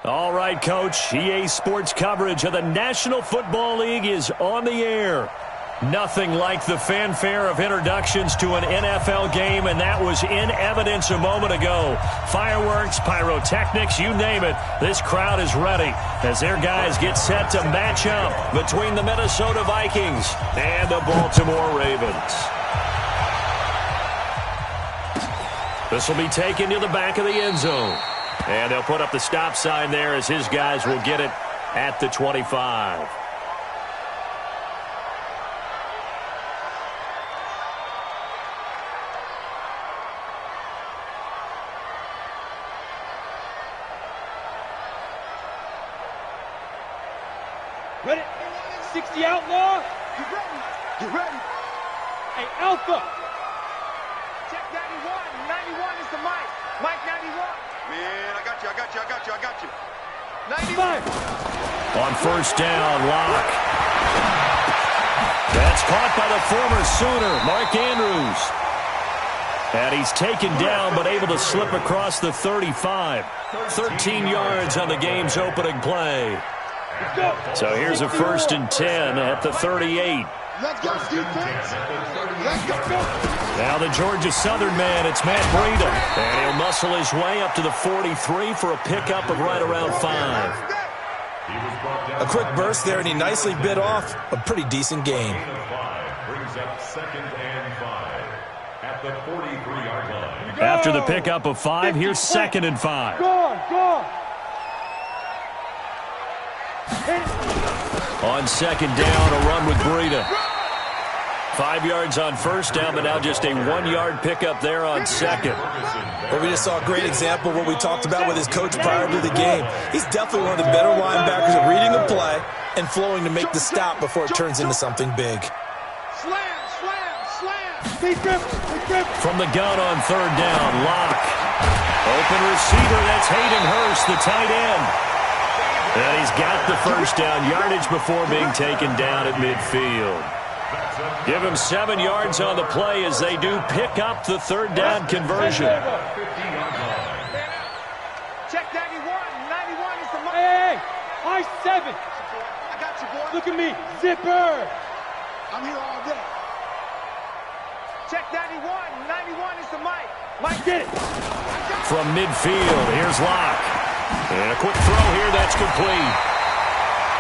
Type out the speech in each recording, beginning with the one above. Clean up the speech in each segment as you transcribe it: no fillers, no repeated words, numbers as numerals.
All right, Coach. EA Sports coverage of the National Football League is on the air. Nothing like the fanfare of introductions to an NFL game, and that was in evidence a moment ago. Fireworks, pyrotechnics, you name it. This crowd is ready as their guys get set to match up between the Minnesota Vikings and the Baltimore Ravens. This will be taken to the back of the end zone. And they'll put up the stop sign there as his guys will get it at the 25. Ready? 60 outlaw. You ready? You ready? Hey, Alpha. Check 91. 91 is the mic. Mike 91. Man, I got you. 95. On first down, Locke. That's caught by the former Sooner, Mark Andrews. And he's taken down but able to slip across the 35. 13 yards on the game's opening play. So here's a 1st and 10 at the 38. Let's go, defense. Let's go. Now the Georgia Southern man, it's Matt Breida. And he'll muscle his way up to the 43 for a pickup of right around 5. A quick burst there, and he nicely bit off a pretty decent gain. Brings up 2nd and 5 at the 43-yard line. After the pickup of 5, here's 2nd and 5. Go. On 2nd down, a run with Breida. 5 yards on first down, but now just a 1-yard pickup there on 2nd. Well, we just saw a great example of what we talked about with his coach prior to the game. He's definitely one of the better linebackers at reading the play and flowing to make the stop before it turns into something big. Slam. From the gun on 3rd down, Locke. Open receiver, that's Hayden Hurst, the tight end. And he's got the first down yardage before being taken down at midfield. Give him 7 yards on the play as they do pick up the 3rd down conversion. Check 91. 91 is the mic. Hey, I-7. I got you, boy. Look at me. Zipper. I'm here all day. Check 91. 91 is the mic. Mike, get it. From midfield, here's Locke. And a quick throw here, that's complete.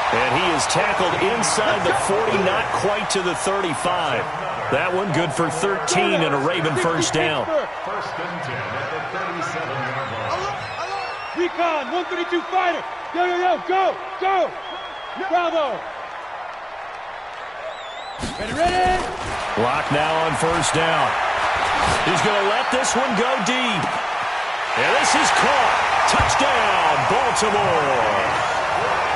And he is tackled inside the 40, not quite to the 35. That one good for 13 and a Raven first down. 1st and 10 at the 37-yard line. Recon, 132 fighter. Go. Bravo. Ready. Locke now on first down. He's going to let this one go deep. And this is caught. Touchdown, Baltimore.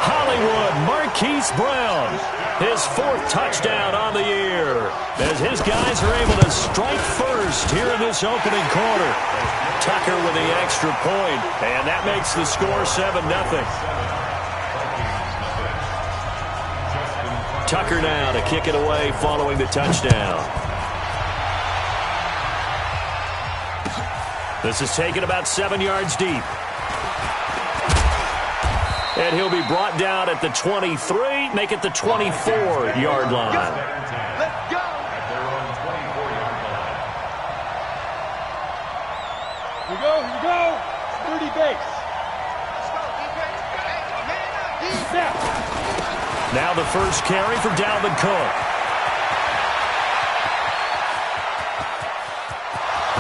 Hollywood Marquise Brown, his 4th touchdown on the year, as his guys are able to strike first here in this opening quarter. Tucker with the extra point, and that makes the score 7-0. Tucker now to kick it away following the touchdown. This is taken about 7 yards deep. And he'll be brought down at the 23, make it the 24-yard line. Let's go. At their own 24-yard line. Here we go. 30 base. Let's go, defense. Hey, man up, defense. Snap. Now the first carry for Dalvin Cook.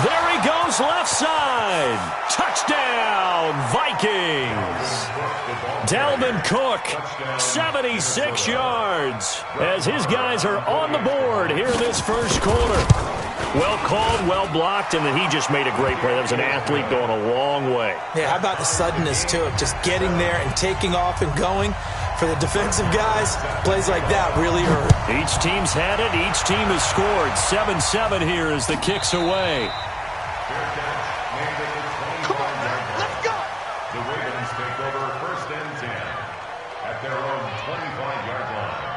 There he goes, left side. Touchdown, Vikings. Dalvin Cook, 76 yards, as his guys are on the board here in this first quarter. Well called, well blocked, and then he just made a great play. That was an athlete going a long way. Yeah, how about the suddenness, too, of just getting there and taking off and going? For the defensive guys, plays like that really hurt. Each team's had it. Each team has scored. 7-7 here as the kick's away. Come on, man. Let's go. The Ravens take over 1st and 10 at their own 25-yard line.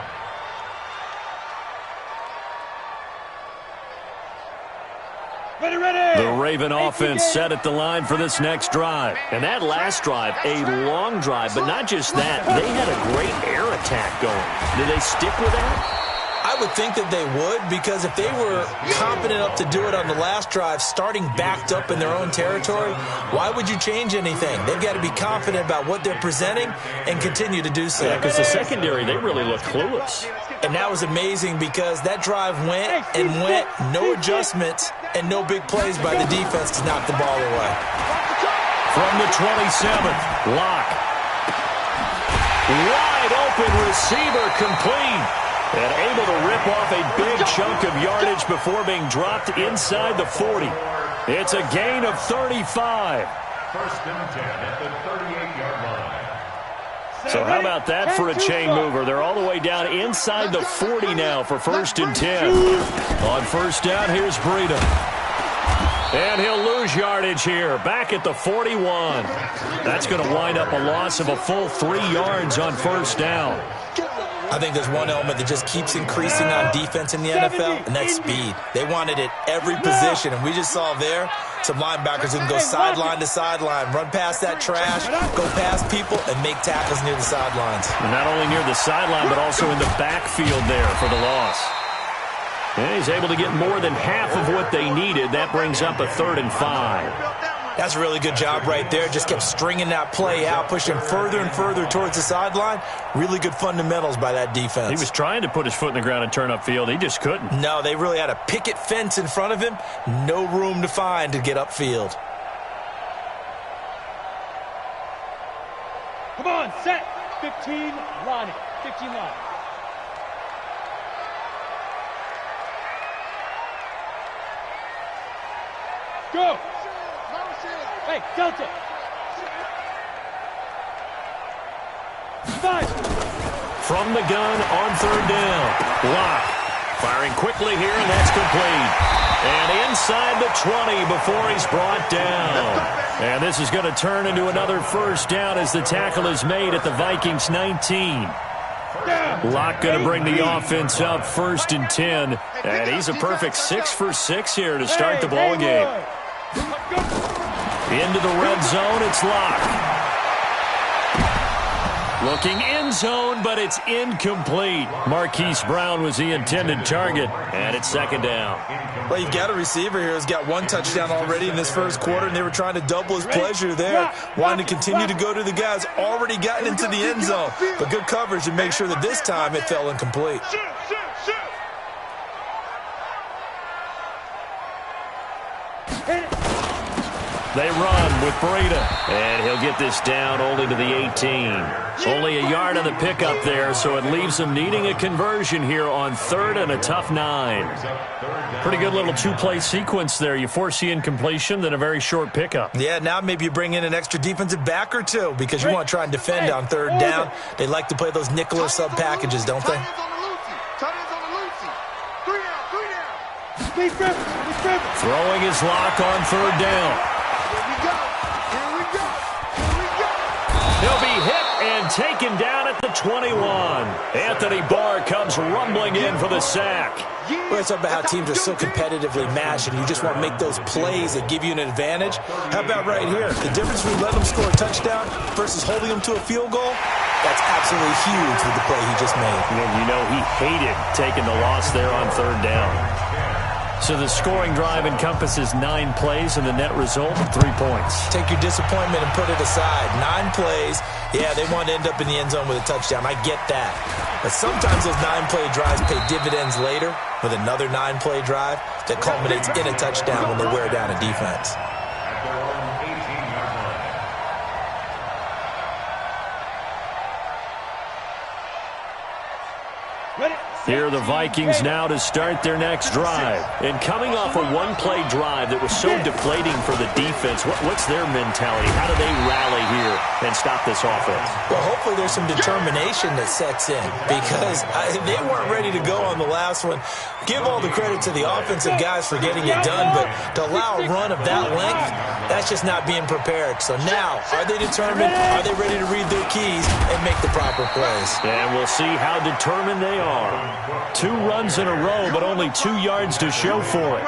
Ready. The Raven offense set at the line for this next drive. And that last drive, a long drive, but not just that. They had a great air attack going. Did they stick with that? I would think that they would, because if they were confident enough to do it on the last drive, starting backed up in their own territory, why would you change anything? They've got to be confident about what they're presenting and continue to do so. Yeah, because the secondary, they really look clueless. And that was amazing because that drive went and went, no adjustments and no big plays by the defense to knock the ball away. From the 27th, Locke. Wide open receiver complete. And able to rip off a big chunk of yardage before being dropped inside the 40. It's a gain of 35. First and 10 at the 38-yard line. So how about that for a chain mover? They're all the way down inside the 40 now for first and 10. On first down, here's Breida. And he'll lose yardage here, back at the 41. That's going to wind up a loss of a full 3 yards on first down. I think there's one element that just keeps increasing on defense in the NFL, and that's speed. They want it at every position, and we just saw there some linebackers who can go sideline to sideline, run past that trash, go past people, and make tackles near the sidelines. And not only near the sideline, but also in the backfield there for the loss. And he's able to get more than half of what they needed. That brings up a 3rd and 5. That's a really good job right there. Just kept stringing that play out, pushing further and further towards the sideline. Really good fundamentals by that defense. He was trying to put his foot in the ground and turn upfield. He just couldn't. No, they really had a picket fence in front of him. No room to find to get upfield. Come on, set. 15, line it. 15 line. Go. Hey, Delta. 5. From the gun on 3rd down. Locke firing quickly here, and that's complete. And inside the 20 before he's brought down. And this is going to turn into another first down as the tackle is made at the Vikings 19. Locke going to bring the offense up 1st and 10. And he's a perfect 6 for 6 here to start the ball game. Into the red zone, it's Locke. Looking end zone, but it's incomplete. Marquise Brown was the intended target, and it's 2nd down. Well, you've got a receiver here who's got 1 touchdown already in this first quarter, and they were trying to double his pleasure there, wanting to continue to go to the guys already gotten into the end zone. But good coverage to make sure that this time it fell incomplete. They run with Breida, and he'll get this down only to the 18. Only a yard on the pickup there, so it leaves them needing a conversion here on 3rd and a tough 9. Pretty good little 2-play sequence there. You force the incompletion, then a very short pickup. Yeah, now maybe you bring in an extra defensive back or two because you want to try and defend on 3rd down. They like to play those nickel or sub packages, don't they? Throwing his Locke on 3rd down. He'll be hit and taken down at the 21. Anthony Barr comes rumbling in for the sack. Well, it's about how teams are so competitively matched, and you just want to make those plays that give you an advantage. How about right here? The difference between letting them score a touchdown versus holding them to a field goal, that's absolutely huge with the play he just made. And you know he hated taking the loss there on 3rd down. So the scoring drive encompasses 9 plays, and the net result, 3 points. Take your disappointment and put it aside. 9 plays. Yeah, they want to end up in the end zone with a touchdown. I get that. But sometimes those 9-play drives pay dividends later with another 9-play drive that culminates in a touchdown when they wear down a defense. Here are the Vikings now to start their next drive. And coming off a 1-play drive that was so deflating for the defense, what's their mentality? How do they rally here and stop this offense? Well, hopefully there's some determination that sets in because they weren't ready to go on the last one. Give all the credit to the offensive guys for getting it done, but to allow a run of that length, that's just not being prepared. So now, are they determined? Are they ready to read their keys and make the proper plays? And we'll see how determined they are. 2 runs in a row, but only 2 yards to show for it.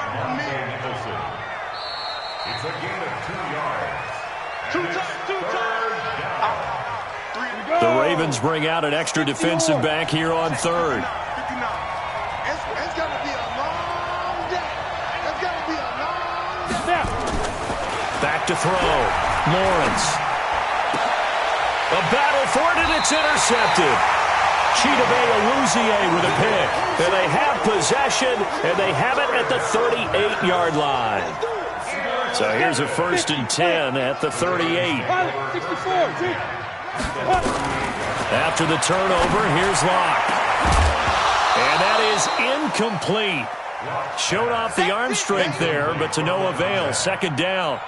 The Ravens bring out an extra defensive back here on third. It's going to be a long day. It's going to be a long day. Back to throw. Lawrence. A battle for it, and it's intercepted. Chidobe Awuzie with a pick. And they have possession, and they have it at the 38-yard line. So here's a 1st and 10 at the 38. After the turnover, here's Locke. And that is incomplete. Showed off the arm strength there, but to no avail. 2nd down.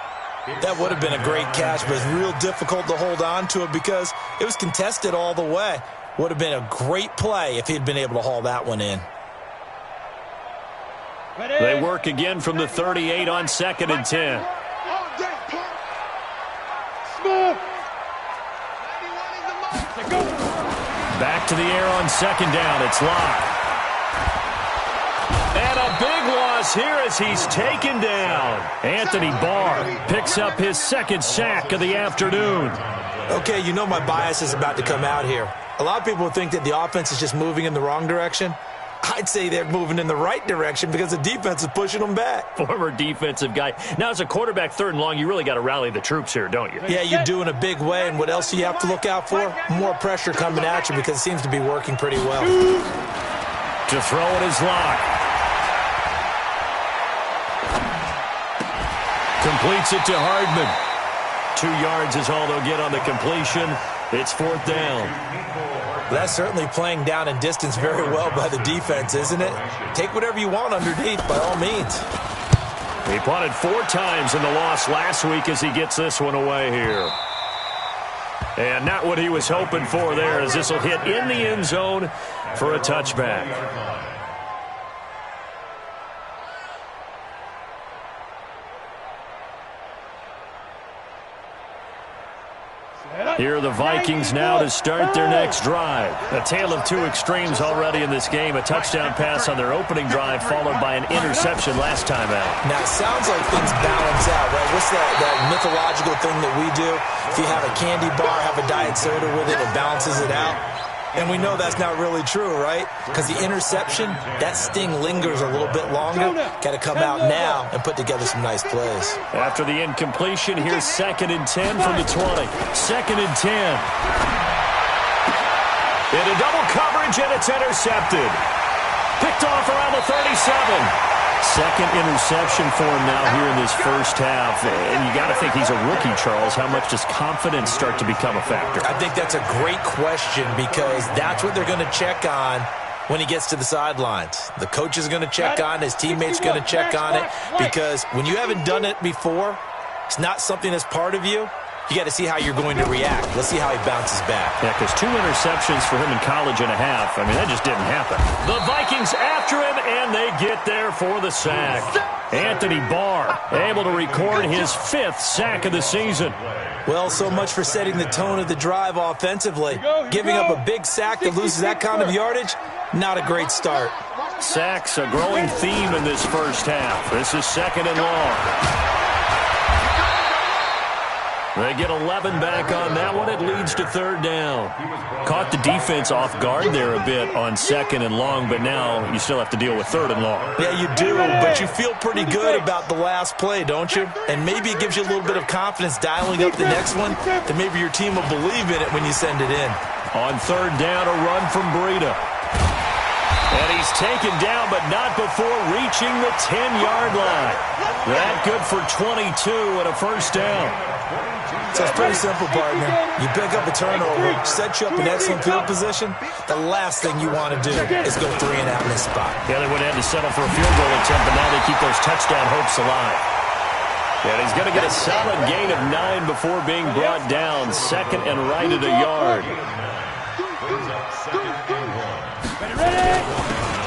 That would have been a great catch, but it's real difficult to hold on to it because it was contested all the way. Would have been a great play if he'd been able to haul that one in. They work again from the 38 on 2nd and 10. Back to the air on 2nd down. It's Locke. And a big loss here as he's taken down. Anthony Barr picks up his 2nd sack of the afternoon. Okay, you know my bias is about to come out here. A lot of people think that the offense is just moving in the wrong direction. I'd say they're moving in the right direction because the defense is pushing them back. Former defensive guy. Now, as a quarterback, 3rd and long, you really got to rally the troops here, don't you? Yeah, you do in a big way. And what else do you have to look out for? More pressure coming at you because it seems to be working pretty well. To throw it is Locke. Completes it to Hardman. 2 yards is all they'll get on the completion. It's 4th down. That's certainly playing down in distance very well by the defense, isn't it? Take whatever you want underneath, by all means. He punted 4 times in the loss last week as he gets this one away here. And not what he was hoping for there, as this will hit in the end zone for a touchback. Here are the Vikings now to start their next drive. A tale of 2 extremes already in this game. A touchdown pass on their opening drive followed by an interception last time out. Now, it sounds like things balance out, right? What's that mythological thing that we do? If you have a candy bar, have a diet soda with it, it balances it out. And we know that's not really true, right? Because the interception, that sting lingers a little bit longer. Got to come out now and put together some nice plays. After the incompletion, here's 2nd and 10 from the 20. 2nd and 10. Into double coverage, and it's intercepted. Picked off around the 37. 2nd interception for him now here in this first half. And you got to think he's a rookie, Charles. How much does confidence start to become a factor? I think that's a great question because that's what they're going to check on when he gets to the sidelines. The coach is going to check on, his teammates going to check on it, because when you haven't done it before, it's not something that's part of you. You got to see how you're going to react. Let's see how he bounces back. Yeah, because 2 interceptions for him in college and a half. I mean, that just didn't happen. The Vikings after him, and they get there for the sack. Anthony Barr able to record his 5th sack of the season. Well, so much for setting the tone of the drive offensively. Giving up a big sack that loses that kind of yardage, not a great start. Sacks, a growing theme in this first half. This is 2nd and long. They get 11 back on that one. It leads to 3rd down. Caught the defense off guard there a bit on 2nd and long, but now you still have to deal with 3rd and long. Yeah, you do, but you feel pretty good about the last play, don't you? And maybe it gives you a little bit of confidence dialing up the next one, that maybe your team will believe in it when you send it in. On 3rd down, a run from Breida. And he's taken down, but not before reaching the 10-yard line. That good for 22 and a 1st down. So it's pretty simple, partner. You pick up a turnover, set you up in excellent field position. The last thing you want to do is go 3 and out in this spot. Yeah, they would have had to settle for a field goal attempt, but now they keep those touchdown hopes alive. And he's going to get a solid gain of 9 before being brought down. 2nd and right at a yard.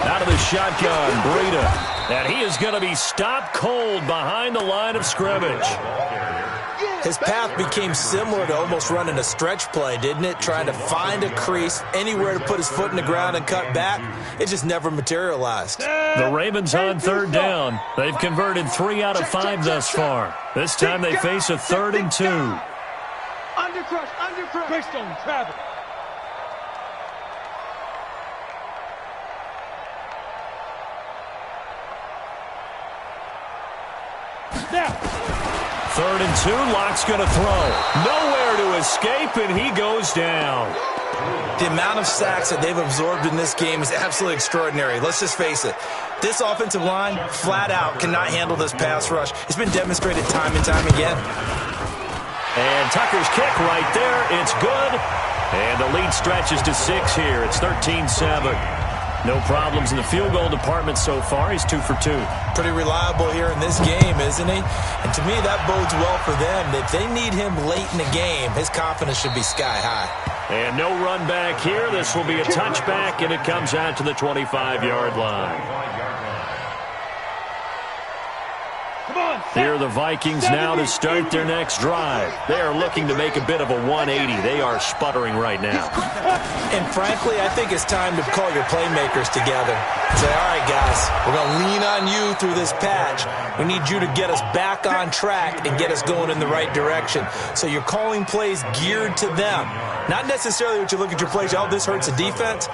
Out of the shotgun, Breida. And he is going to be stopped cold behind the line of scrimmage. His path became similar to almost running a stretch play, didn't it? Trying to find a crease, anywhere to put his foot in the ground and cut back. It just never materialized. The Ravens on 3rd down. They've converted 3 out of 5 thus far. This time they face a 3rd and 2. Under crush, under crush. Greystone, travel. Now. 3rd and 2, Locke's going to throw. Nowhere to escape, and he goes down. The amount of sacks that they've absorbed in this game is absolutely extraordinary. Let's just face it. This offensive line, flat out, cannot handle this pass rush. It's been demonstrated time and time again. And Tucker's kick right there. It's good. And the lead stretches to 6 here. It's 13-7. No problems in the field goal department so far. He's 2 for 2. Pretty reliable here in this game, isn't he? And to me, that bodes well for them. If they need him late in the game, his confidence should be sky high. And no run back here. This will be a touchback, and it comes out to the 25-yard line. Here are the Vikings now to start their next drive. They are looking to make a bit of a 180. They are sputtering right now. And frankly, I think it's time to call your playmakers together. Say, all right, guys, we're going to lean on you through this patch. We need you to get us back on track and get us going in the right direction. So you're calling plays geared to them. Not necessarily what you look at your plays, oh, this hurts the defense.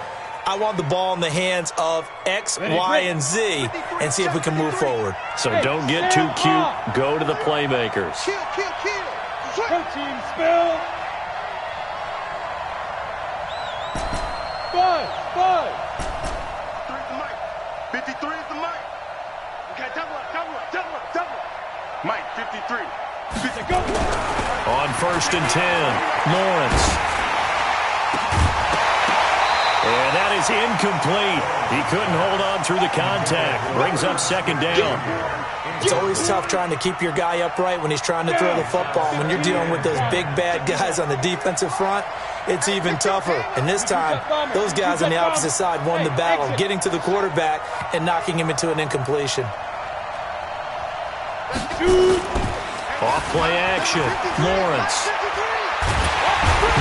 I want the ball in the hands of X, Y, and Z and see if we can move forward. So don't get too cute. Go to the playmakers. Protein spill. 5. 53 is the mic. 53 is the mic. Okay, double up. Mike, 53. Go. On 1st and 10, Lawrence. And that is incomplete. He couldn't hold on through the contact. Brings up 2nd down. It's always tough trying to keep your guy upright when he's trying to throw the football. When you're dealing with those big, bad guys on the defensive front, it's even tougher. And this time, those guys on the opposite side won the battle, getting to the quarterback and knocking him into an incompletion. Off play action. Lawrence.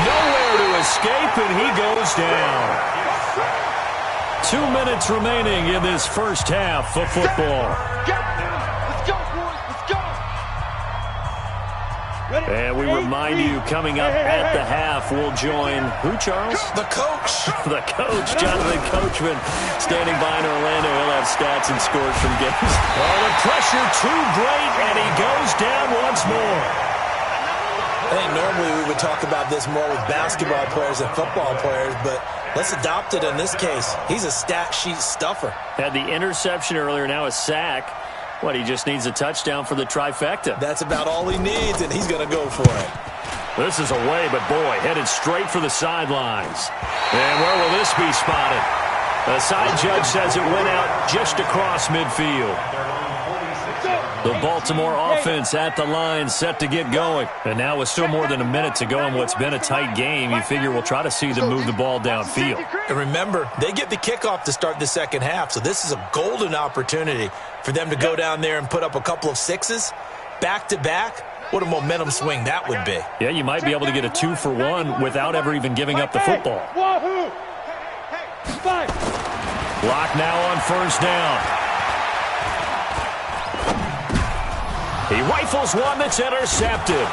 Nowhere to escape, and he goes down. 2 minutes remaining in this first half of football. Let's go, boys. Let's go. And we remind you, coming up at the half, we'll join who, Charles? The coach. The coach, Jonathan Coachman, standing by in Orlando. He'll have stats and scores from games. Oh, the pressure too great, and he goes down once more. I think normally we would talk about this more with basketball players and football players, but let's adopt it in this case. He's a stat sheet stuffer. Had the interception earlier, now a sack. What, he just needs a touchdown for the trifecta. That's about all he needs, and he's going to go for it. This is away, but boy, headed straight for the sidelines. And where will this be spotted? The side judge says it went out just across midfield. The Baltimore offense at the line, set to get going. And now with still more than a minute to go in what's been a tight game, you figure we'll try to see them move the ball downfield. And remember, they get the kickoff to start the second half, so this is a golden opportunity for them to go down there and put up a couple of sixes back-to-back. What a momentum swing that would be. Yeah, you might be able to get a 2-for-1 without ever even giving up the football. Wahoo! Block now on 1st down. He rifles one that's intercepted.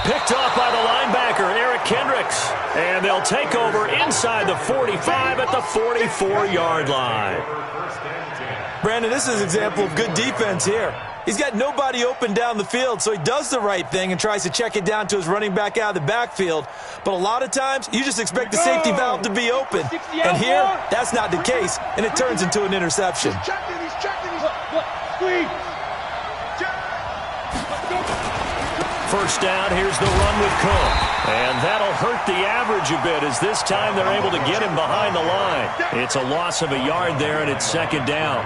Picked off by the linebacker, Eric Kendricks. And they'll take over inside the 45 at the 44-yard line. Brandon, this is an example of good defense here. He's got nobody open down the field, so he does the right thing and tries to check it down to his running back out of the backfield. But a lot of times, you just expect the safety valve to be open. And here, that's not the case, and it turns into an interception. He's checking. Squeeze. 1st down, here's the run with Cook. And that'll hurt the average a bit as this time they're able to get him behind the line. It's a loss of a yard there, and it's 2nd down.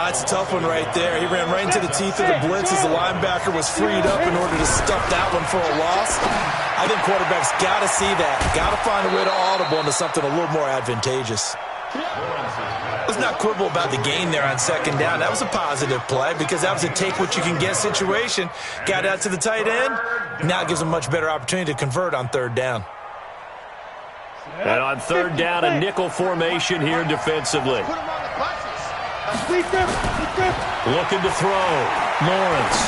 It's a tough one right there. He ran right into the teeth of the blitz as the linebacker was freed up in order to stuff that one for a loss. I think quarterbacks got to see that. Got to find a way to audible into something a little more advantageous. Let's not quibble about the gain there on 2nd down. That was a positive play because that was a take-what-you-can-get situation. Got out to the tight end. Now it gives them a much better opportunity to convert on 3rd down. And on 3rd down, a nickel formation here defensively. Looking to throw. Lawrence.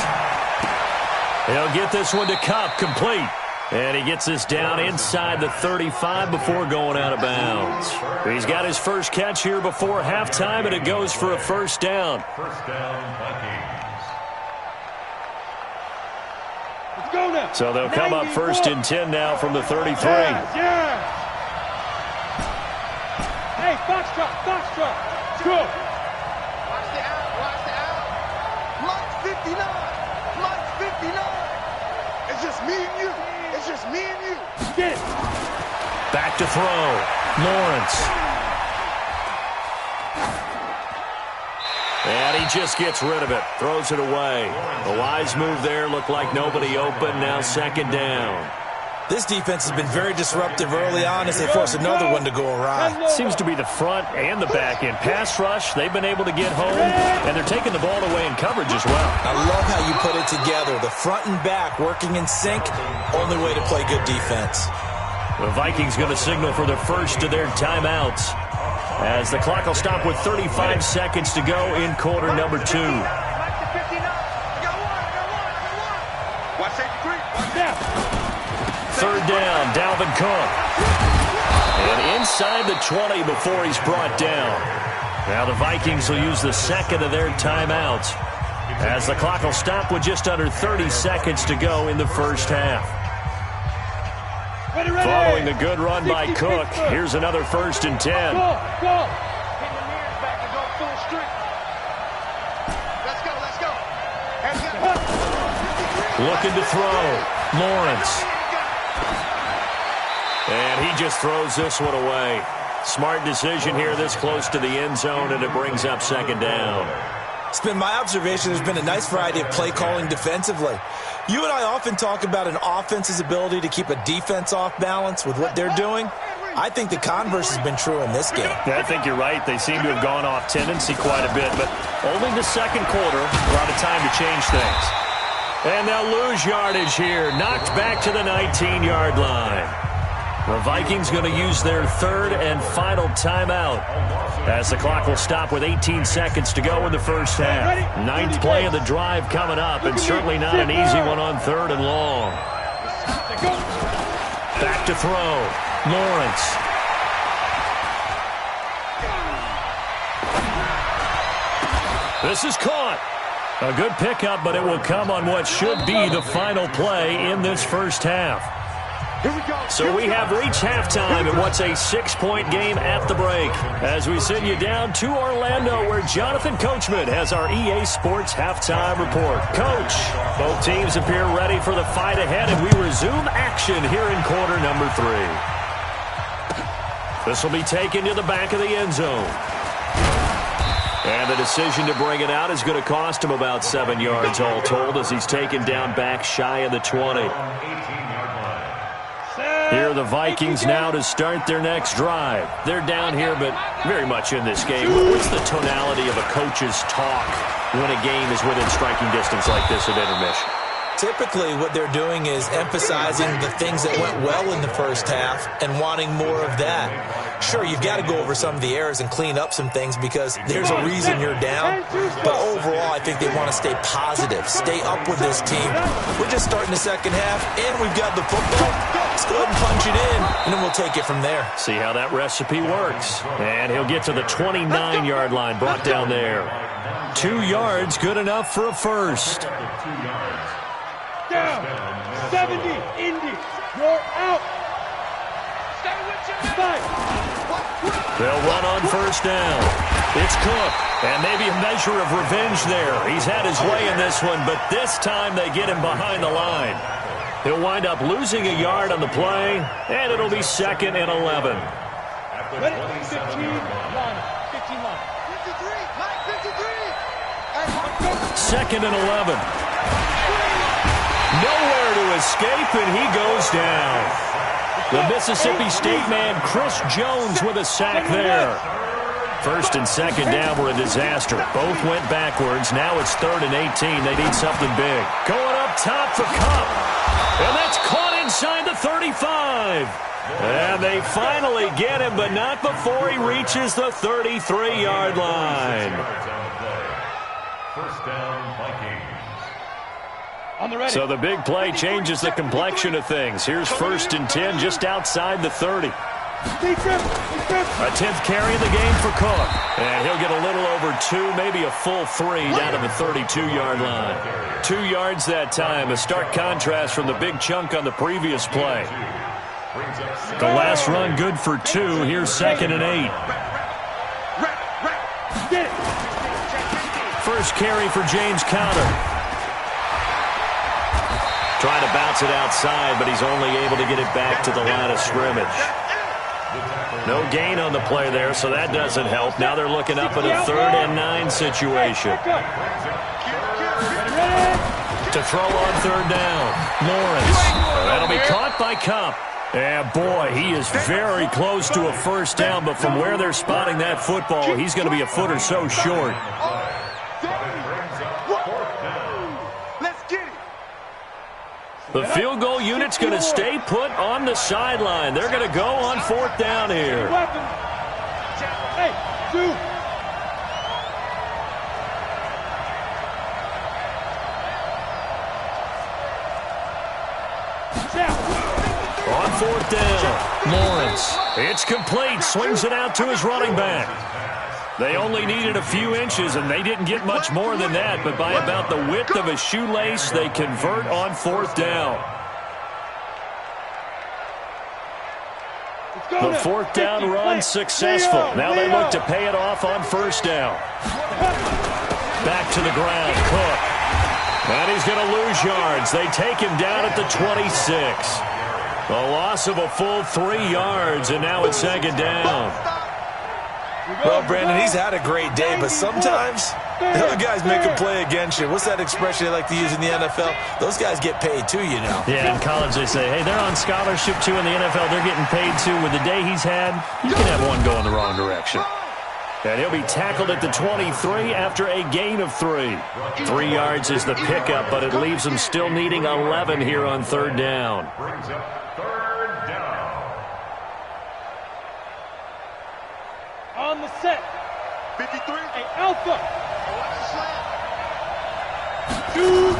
He'll get this one to Cup, complete. And he gets this down inside the 35 before going out of bounds. He's got his first catch here before halftime, and it goes for a first down. First down, Vikings. Let's go now. So they'll come up first and 10 now from the 33. Yeah. Hey, foxtrot. Go. Watch the out. Mike 59. It's just me and you. Get it. Back to throw. Lawrence. And he just gets rid of it. Throws it away. A wise move there. Looked like nobody open. Now second down. This defense has been very disruptive early on as they force another one to go awry. Seems to be the front and the back end. Pass rush, they've been able to get home, and they're taking the ball away in coverage as well. I love how you put it together. The front and back working in sync, only way to play good defense. The Vikings going to signal for the first of their timeouts as the clock will stop with 35 seconds to go in quarter number 2. Mike to 59. I got one. Watch safety creep. Watch that. Third down, Dalvin Cook. And inside the 20 before he's brought down. Now the Vikings will use the second of their timeouts as the clock will stop with just under 30 seconds to go in the first half. Following the good run by Cook, here's another first and 10. Go. Pin the mirrors back and go full streak. Let's go. Looking to throw. Lawrence. And he just throws this one away. Smart decision here this close to the end zone, and it brings up second down. It's been my observation there's been a nice variety of play calling defensively. You and I often talk about an offense's ability to keep a defense off balance with what they're doing. I think the converse has been true in this game. I think you're right. They seem to have gone off tendency quite a bit, but only the second quarter, a lot of time to change things. And they'll lose yardage here, knocked back to the 19-yard line. The Vikings going to use their third and final timeout as the clock will stop with 18 seconds to go in the first half. Ninth play of the drive coming up, and certainly not an easy one on third and long. Back to throw. Lawrence. This is caught. A good pickup, but it will come on what should be the final play in this first half. So we have reached halftime in what's a 6-point game at the break as we send you down to Orlando where Jonathan Coachman has our EA Sports halftime report. Coach, both teams appear ready for the fight ahead, and we resume action here in quarter number 3. This will be taken to the back of the end zone. And the decision to bring it out is going to cost him about 7 yards all told as he's taken down back shy of the 20. Here are the Vikings now to start their next drive. They're down here, but very much in this game. What's the tonality of a coach's talk when a game is within striking distance like this at intermission? Typically, what they're doing is emphasizing the things that went well in the first half and wanting more of that. Sure, you've got to go over some of the errors and clean up some things because there's a reason you're down. But overall, I think they want to stay positive, stay up with this team. We're just starting the second half, and we've got the football. Let's go ahead and punch it in, and then we'll take it from there. See how that recipe works. And he'll get to the 29-yard line, brought down there. 2 yards, good enough for a first. Down. 70. Indy. You're out. Stay with your Five. They'll run on first down. It's Cook, and maybe a measure of revenge there. He's had his way in this one, but this time they get him behind the line. He'll wind up losing a yard on the play, and it'll be second and 11. Ready? 15 line. 15 line. 53. Mike 53. Second and 11. Nowhere to escape, and he goes down. The Mississippi State man, Chris Jones, with a sack there. First and second down were a disaster. Both went backwards. Now it's third and 18. They need something big. Going up top for Cup. And that's caught inside the 35. And they finally get him, but not before he reaches the 33-yard line. First down, Vikings. So the big play changes the complexion of things. Here's 1st and 10 just outside the 30. A 10th carry in the game for Cook. And he'll get a little over 2, maybe a full 3 down to the 32-yard line. 2 yards that time, a stark contrast from the big chunk on the previous play. The last run good for 2. Here's 2nd and 8. First carry for James Conner. Trying to bounce it outside, but he's only able to get it back to the line of scrimmage. No gain on the play there, so that doesn't help. Now they're looking up at a 3rd and 9 situation. To throw on 3rd down, Lawrence. That'll be caught by Cup. And boy, he is very close to a 1st down, but from where they're spotting that football, he's going to be a foot or so short. The field goal unit's going to stay put on the sideline. They're going to go on 4th down here. Hey, 2. On 4th down, Lawrence. It's complete. Swings it out to his running back. They only needed a few inches, and they didn't get much more than that, but by about the width of a shoelace, they convert on 4th down. The 4th down run successful. Now they look to pay it off on 1st down. Back to the ground, Cook. And he's going to lose yards. They take him down at the 26. A loss of a full 3 yards, and now it's 2nd down. Well, Brandon, he's had a great day, but sometimes the other guys make a play against you. What's that expression they like to use in the NFL? Those guys get paid too, you know. Yeah, in college they say, hey, they're on scholarship too. In the NFL, they're getting paid too. With the day he's had, you can have one go in the wrong direction. And he'll be tackled at the 23 after a gain of 3. 3 yards is the pickup, but it leaves them still needing 11 here on 3rd down. Brings up 3rd down. On the set. 53. A alpha. 2.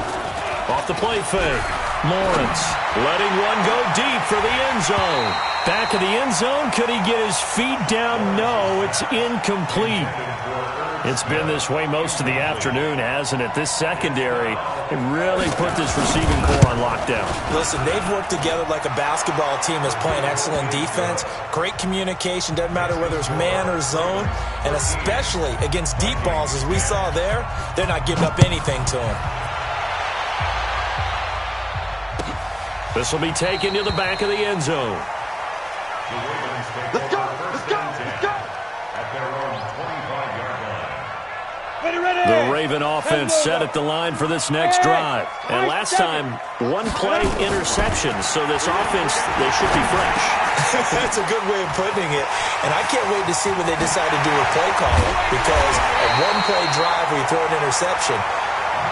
Off the play fake. Lawrence letting one go deep for the end zone. Back of the end zone. Could he get his feet down? No, it's incomplete. It's been this way most of the afternoon, hasn't it? This secondary really put this receiving core on lockdown. Listen, they've worked together like a basketball team that's playing excellent defense. Great communication. Doesn't matter whether it's man or zone. And especially against deep balls, as we saw there, they're not giving up anything to them. This will be taken to the back of the end zone. Let's go. Let's go. Let's go. At their own 25-yard line. The Raven offense set at the line for this next drive. And last time, 1 play interception, so this offense, they should be fresh. That's a good way of putting it. And I can't wait to see when they decide to do a play calling, because a 1-play drive where you throw an interception,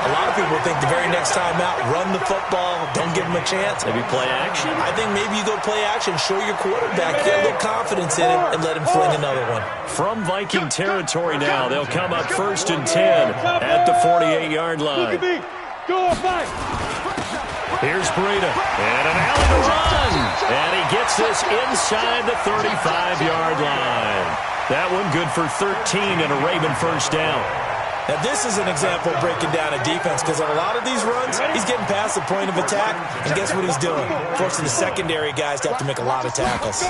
a lot of people think the very next time out, run the football, don't give them a chance. Maybe play action? I think maybe you go play action, show your quarterback, get a little confidence in him, and let him fling another one. From Viking territory now, they'll come up 1st and 10 at the 48-yard line. Here's Breida, and an alley to run. And he gets this inside the 35-yard line. That one good for 13 and a Raven 1st down. Now, this is an example of breaking down a defense, because on a lot of these runs, he's getting past the point of attack, and guess what he's doing? Forcing the secondary guys to have to make a lot of tackles.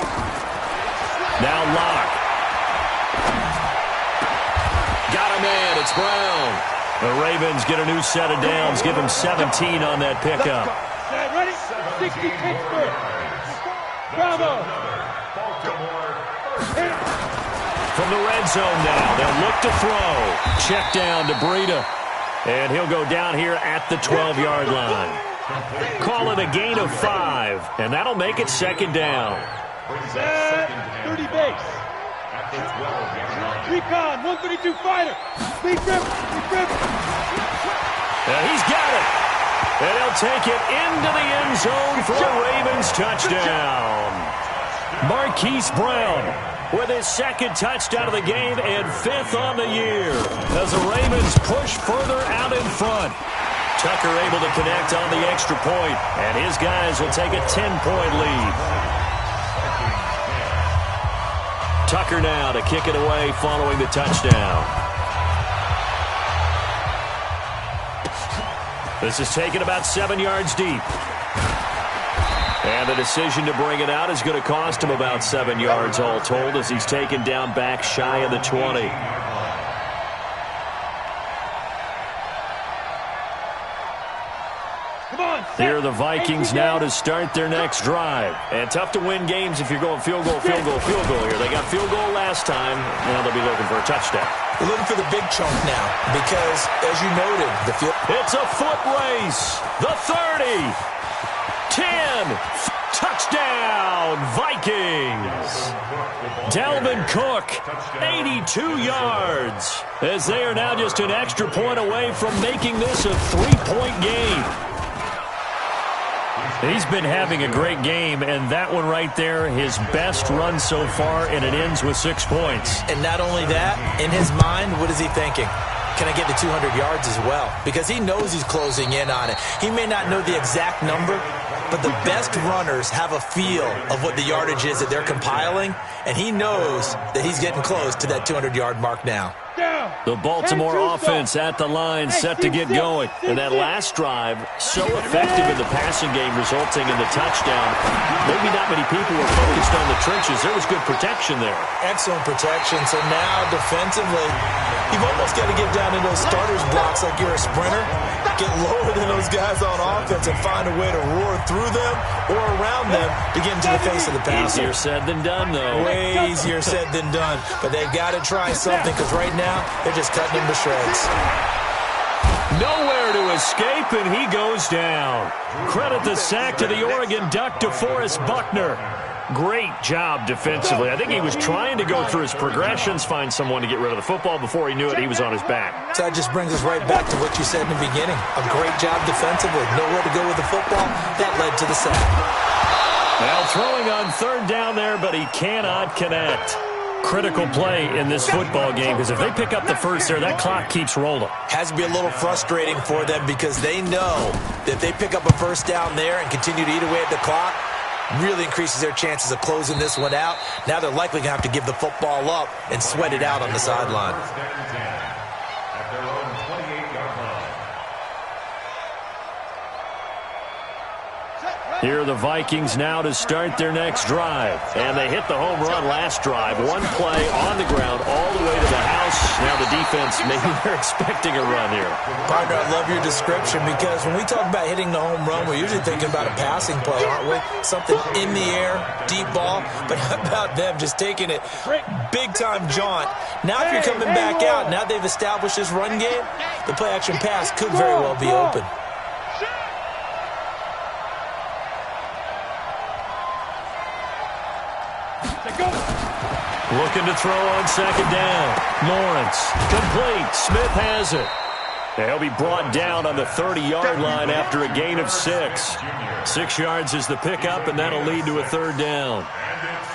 Now Locke. Got a man. It's Brown. The Ravens get a new set of downs. Give him 17 on that pickup. Ready? 60 Pittsburgh. Bravo. From the red zone now, they'll look to throw. Check down to Breida. And he'll go down here at the 12-yard line. Call it a gain of 5, and that'll make it 2nd down. 30 base. Recon, 132 fighter. Speed grip, And he's got it. And he'll take it into the end zone for a Ravens touchdown. Marquise Brown with his 2nd touchdown of the game and 5th on the year as the Ravens push further out in front. Tucker able to connect on the extra point, and his guys will take a 10-point lead. Tucker now to kick it away following the touchdown. This is taken about 7 yards deep. And the decision to bring it out is going to cost him about 7 yards all told as he's taken down back shy of the 20. Here are the Vikings now to start their next drive. And tough to win games if you're going field goal here. They got field goal last time. Now they'll be looking for a touchdown. They're looking for the big chunk now because, as you noted, the field... It's a foot race. The 30. 10. Touchdown, Vikings. Dalvin Cook, 82 yards. As they are now just an extra point away from making this a 3-point game. He's been having a great game, and that one right there, his best run so far, and it ends with 6 points. And not only that, in his mind, what is he thinking? Can I get to 200 yards as well? Because he knows he's closing in on it. He may not know the exact number, but the best runners have a feel of what the yardage is that they're compiling, and he knows that he's getting close to that 200-yard mark now. The Baltimore offense at the line, set to get going. And that last drive, so effective in the passing game, resulting in the touchdown. Maybe not many people were focused on the trenches. There was good protection there. Excellent protection. So now, defensively, you've almost got to get down in those starters blocks like you're a sprinter. Get lower than those guys on offense and find a way to roar through them or around them to get into the face of the passer. Easier said than done, though. Way easier said than done. But they've got to try something because right now they're just cutting him to shreds. Nowhere to escape, and he goes down. Credit the sack to the Oregon Duck, DeForest Buckner. Great job defensively. I think he was trying to go through his progressions, find someone to get rid of the football. Before he knew it, he was on his back. So that just brings us right back to what you said in the beginning. A great job defensively. Nowhere to go with the football. That led to the sack. Now throwing on third down there, but he cannot connect. Critical play in this football game because if they pick up the first there, that clock keeps rolling. Has to be a little frustrating for them because they know that if they pick up a first down there and continue to eat away at the clock, really increases their chances of closing this one out. Now they're likely going to have to give the football up and sweat it out on the sideline. Here are the Vikings now to start their next drive. And they hit the home run last drive. One play on the ground all the way to the house. Now the defense, maybe they're expecting a run here. Partner, I love your description because when we talk about hitting the home run, we're usually thinking about a passing play, aren't we? Something in the air, deep ball. But how about them just taking it big-time jaunt? Now if you're coming back out, now they've established this run game, the play-action pass could very well be open. Looking to throw on second down. Lawrence, complete. Smith has it. He'll be brought down on the 30-yard line after a gain of 6. 6 yards is the pickup, and that'll lead to a third down.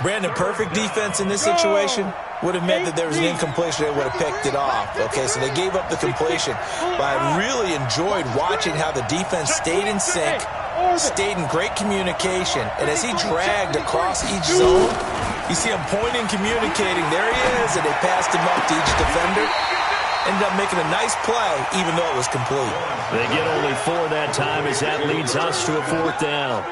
Brandon, perfect defense in this situation would have meant that there was an incompletion. They would have picked it off. Okay, so they gave up the completion. But I really enjoyed watching how the defense stayed in sync, stayed in great communication, and as he dragged across each zone, you see him pointing, communicating. There he is, and they passed him up to each defender. Ended up making a nice play, even though it was complete. They get only 4 that time as that leads us to a fourth down.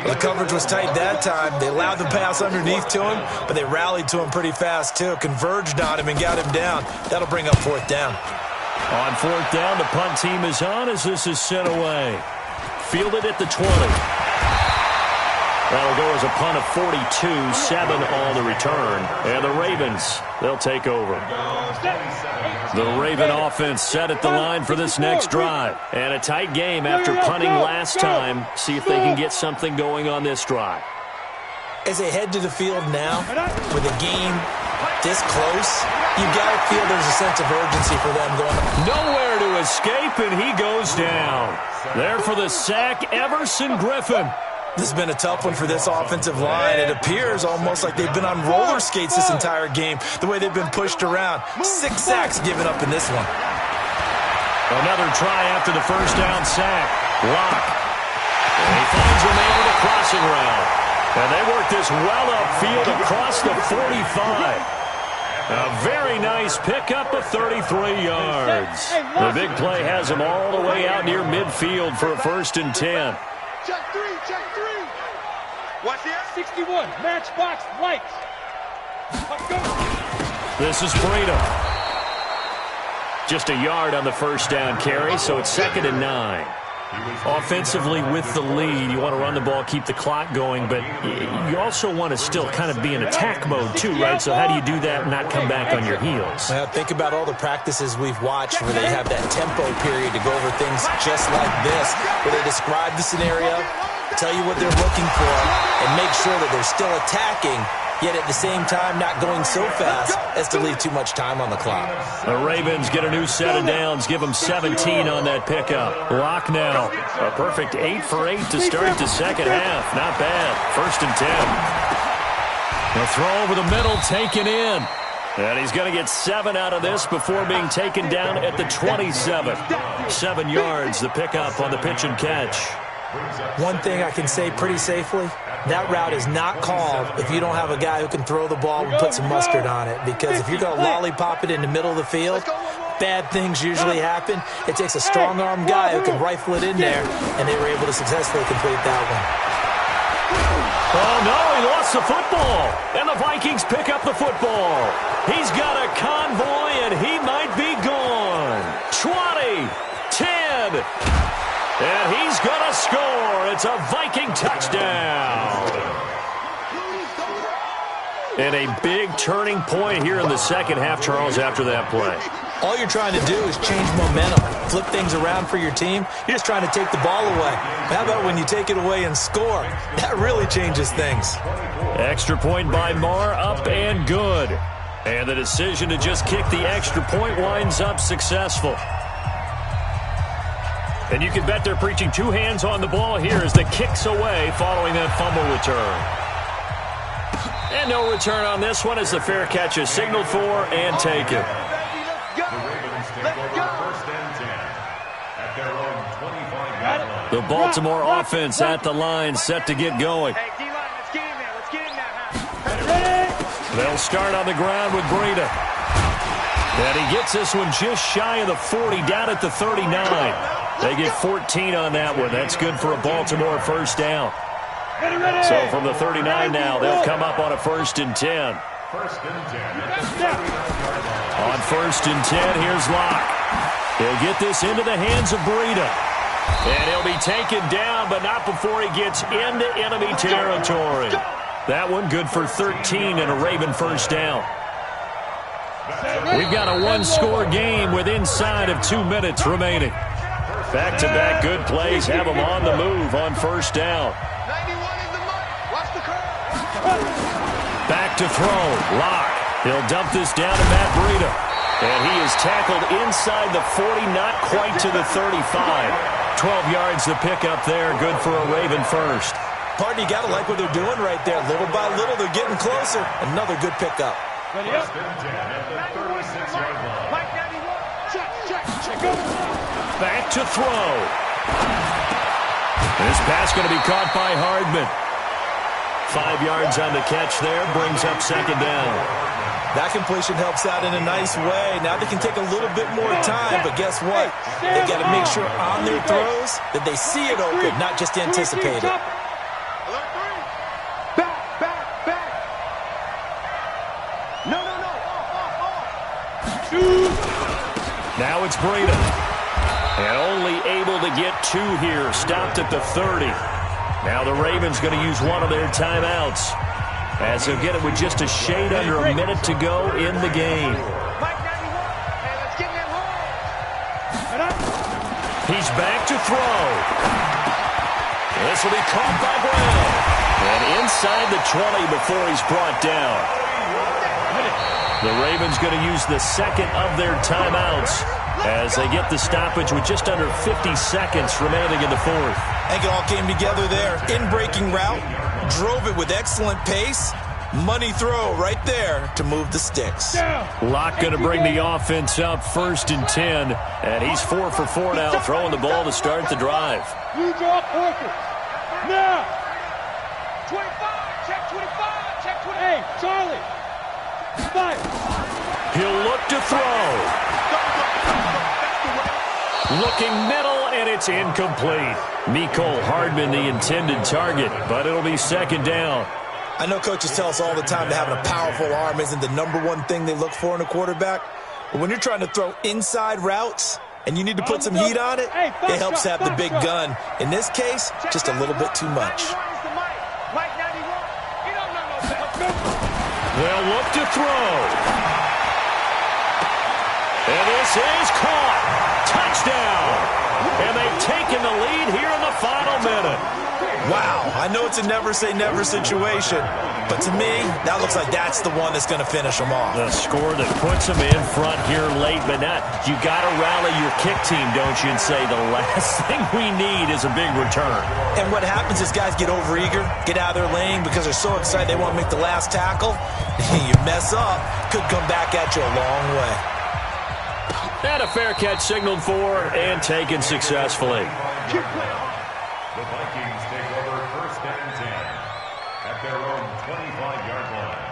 Well, the coverage was tight that time. They allowed the pass underneath to him, but they rallied to him pretty fast, too. Converged on him and got him down. That'll bring up fourth down. On fourth down, the punt team is on as this is sent away. Fielded at the 20. That'll go as a punt of 42, 7 on the return. And the Ravens, they'll take over. The Raven offense set at the line for this next drive. And a tight game after punting last time. See if they can get something going on this drive. As they head to the field now, with a game this close, you've got to feel there's a sense of urgency for them going. Nowhere to escape, and he goes down. There for the sack, Everson Griffin. This has been a tough one for this offensive line. It appears almost like they've been on roller skates this entire game, the way they've been pushed around. 6 sacks given up in this one. Another try after the first down sack. Lock. And he finds a man with a crossing route. And they work this well upfield across the 45. A very nice pickup of 33 yards. The big play has him all the way out near midfield for a 1st and 10. Check three. Watch the 61, matchbox lights. Go. This is Breida. Just a yard on the first down carry, so it's 2nd and 9. Offensively with the lead, you want to run the ball, keep the clock going, but you also want to still kind of be in attack mode too, right? So how do you do that and not come back on your heels? Well, think about all the practices we've watched where they have that tempo period to go over things just like this, where they describe the scenario, tell you what they're looking for, and make sure that they're still attacking, yet at the same time not going so fast as to leave too much time on the clock. The Ravens get a new set of downs, give them 17 on that pickup. Lock now. A perfect 8 for 8 to start the second half. Not bad. 1st and 10. The throw over the middle, taken in. And he's going to get 7 out of this before being taken down at the 27. 7 yards, the pickup on the pitch and catch. One thing I can say pretty safely, that route is not called if you don't have a guy who can throw the ball and put some mustard on it. Because if you're going to lollipop it in the middle of the field, bad things usually happen. It takes a strong-arm guy who can rifle it in there, and they were able to successfully complete that one. Oh, no, he lost the football. And the Vikings pick up the football. He's got a convoy, and he might be gone. 20, 10. And he's going to score. It's a Viking touchdown. And a big turning point here in the second half, Charles, after that play. All you're trying to do is change momentum, flip things around for your team. You're just trying to take the ball away. How about when you take it away and score? That really changes things. Extra point by Marr, up and good. And the decision to just kick the extra point winds up successful. And you can bet they're preaching 2 hands on the ball here as the kick's away following that fumble return. And no return on this one as the fair catch is signaled for and taken. The Baltimore offense at the line, set to get going. They'll start on the ground with Breida. And he gets this one just shy of the 40, down at the 39. They get 14 on that one. That's good for a Baltimore first down. So from the 39 now, they'll come up on a 1st and 10. 1st and 10. On 1st and 10, here's Locke. He'll get this into the hands of Breida. And he'll be taken down, but not before he gets into enemy territory. That one good for 13 and a Raven first down. We've got a 1-score game with inside of 2 minutes remaining. Back-to-back good plays have them on the move on first down. 91 is the mark. Watch the curve. Back to throw. Locke. He'll dump this down to Matt Breida. And he is tackled inside the 40, not quite to the 35. 12 yards the pickup there. Good for a Raven first. Pardon, you got to like what they're doing right there. Little by little, they're getting closer. Another good pickup. 1st and 10 at the 36-yard line. Mike 91. Check. Go. Back to throw. This pass going to be caught by Hardman. 5 yards on the catch there, brings up 2nd down. That completion helps out in a nice way. Now they can take a little bit more time, but guess what? They got to make sure on their throws that they see it open, not just anticipate it. Alert 3. Back. No. Now it's Breida. And only able to get 2 here. Stopped at the 30. Now the Ravens going to use one of their timeouts, as they'll get it with just a shade under a minute to go in the game. Mike 91. Hey, let's get in that hole. He's back to throw. This will be caught by Brown. And inside the 20 before he's brought down. The Ravens going to use the second of their timeouts as they get the stoppage with just under 50 seconds remaining in the 4th. I think it all came together there. In-breaking route, drove it with excellent pace, Money throw right there to move the sticks. Locke going to bring the offense up 1st and 10. And he's 4 for 4 now, throwing the ball to start the drive. You draw quarters. Now. 25. Check 25. Check 20. Hey, Charlie. Fight. He'll look to throw. Looking middle, and it's incomplete. Mecole Hardman, the intended target, but it'll be 2nd down. I know coaches tell us all the time that having a powerful arm isn't the #1 thing they look for in a quarterback. But when you're trying to throw inside routes and you need to put some heat on it, it helps have the big gun. In this case, just a little bit too much. They'll look to throw. And this is caught. Touchdown. And they've taken the lead here in the final minute. Wow, I know it's a never-say-never situation, but to me, that looks like that's the one that's going to finish them off. The score that puts them in front here late, but not. You got to rally your kick team, don't you, and say the last thing we need is a big return. And what happens is guys get overeager, get out of their lane because they're so excited they want to make the last tackle. You mess up, could come back at you a long way. And a fair catch signaled for and taken successfully. The Vikings take over 1st and 10 at their own 25-yard line.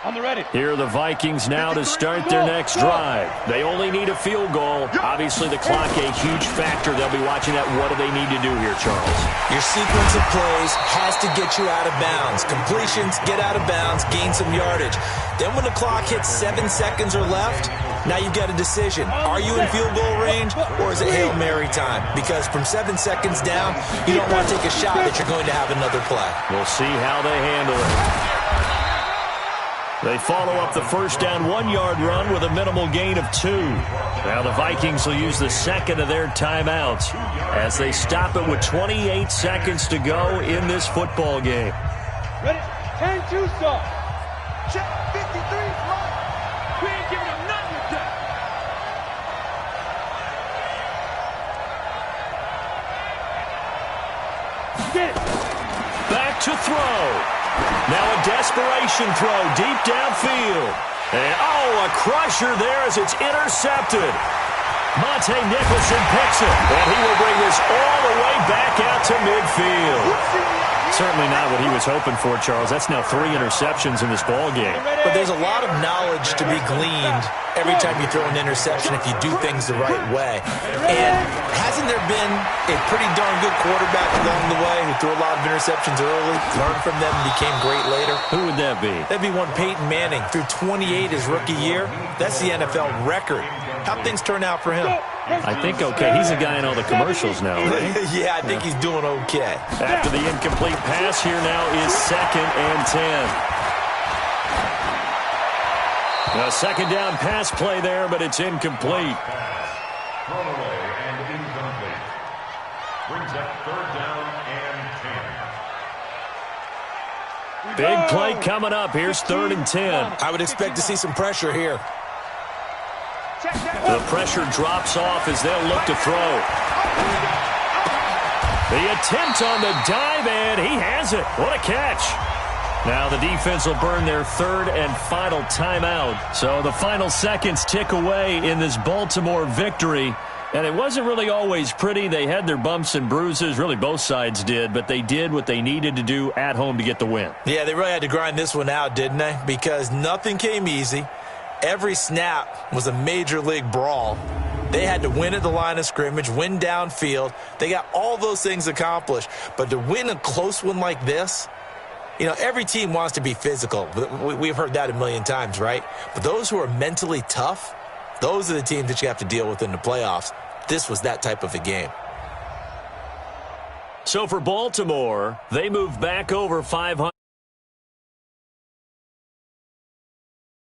On the ready. Here are the Vikings now to start their next drive. They only need a field goal. Obviously, the clock a huge factor. They'll be watching that. What do they need to do here, Charles? Your sequence of plays has to get you out of bounds. Completions, get out of bounds, gain some yardage. Then when the clock hits 7 seconds or left, now you've got a decision. Are you in field goal range or is it Hail Mary time? Because from 7 seconds down, you don't want to take a shot that you're going to have another play. We'll see how they handle it. They follow up the 1st down 1-yard run with a minimal gain of 2. Now the Vikings will use the 2nd of their timeouts as they stop it with 28 seconds to go in this football game. Ready? 10-2 stop. Check 53. We ain't giving them nothing with that. Get it. Back to throw. Now a desperation throw deep downfield. And, a crusher there as it's intercepted. Monte Nicholson picks it, and he will bring this all the way back out to midfield. Certainly not what he was hoping for, Charles. That's now 3 interceptions in this ball game. But there's a lot of knowledge to be gleaned every time you throw an interception if you do things the right way. And hasn't there been a pretty darn good quarterback along the way who threw a lot of interceptions early, learned from them, and became great later? Who would that be? That'd be one Peyton Manning. Threw 28 his rookie year. That's the NFL record. How'd things turn out for him? I think okay. He's a guy in all the commercials now, right? Yeah, I think he's doing okay. After the incomplete pass, here now is 2nd and 10. A 2nd down pass play there, but it's incomplete. Thrown away and incomplete. Brings up 3rd down and 10. Big play coming up. Here's 3rd and 10. I would expect to see some pressure here. The pressure drops off as they'll look to throw. The attempt on the dive, and he has it. What a catch. Now the defense will burn their 3rd and final timeout. So the final seconds tick away in this Baltimore victory. And it wasn't really always pretty. They had their bumps and bruises. Really, both sides did. But they did what they needed to do at home to get the win. Yeah, they really had to grind this one out, didn't they? Because nothing came easy. Every snap was a major league brawl. They had to win at the line of scrimmage, win downfield. They got all those things accomplished. But to win a close one like this, you know, every team wants to be physical. We've heard that a million times, right? But those who are mentally tough, those are the teams that you have to deal with in the playoffs. This was that type of a game. So for Baltimore, they move back over 500.